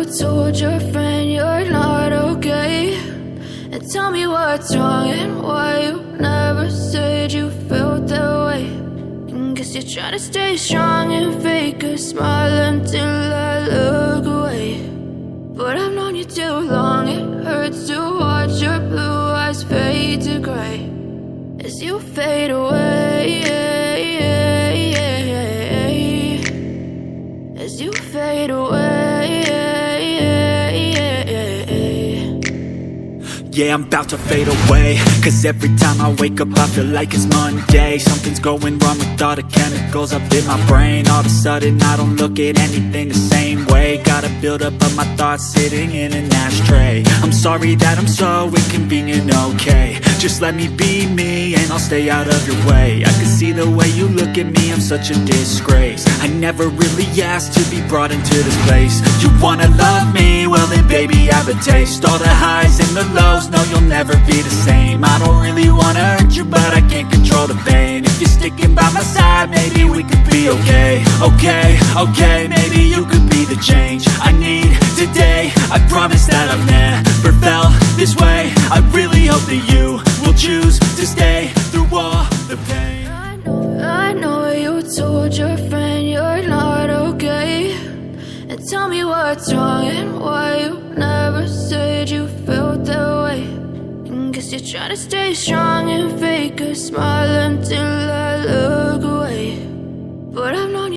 told your friend you're not okay, and tell me what's wrong and why you never said you felt that way. And guess you're trying to stay strong and fake a smile until I look away. But I've known you too long, it hurts to watch your blue eyes fade to gray as you fade away, as you fade away. Yeah, I'm about to fade away, cause every time I wake up I feel like it's Monday. Something's going wrong with all the chemicals up in my brain. All of a sudden I don't look at anything the same way. Gotta build up of my thoughts sitting in an ashtray. I'm sorry that I'm so inconvenient, okay. Just let me be me and I'll stay out of your way. I can see the way you look at me, I'm such a disgrace. I never really asked to be brought into this place. You wanna love me? Well then baby have a taste. All the highs and the lows, no you'll never be the same. I don't really wanna hurt you but I can't control the pain. If you're sticking by my side maybe we could be okay. Okay, maybe you could be the change I need today. I promise that I've never felt this way. I really hope that you will choose to stay through all the pain. I know you told your friend you're not okay, and tell me what's wrong and why you never said you felt that way. And guess you're trying to stay strong and fake a smile until I look away. But I've known you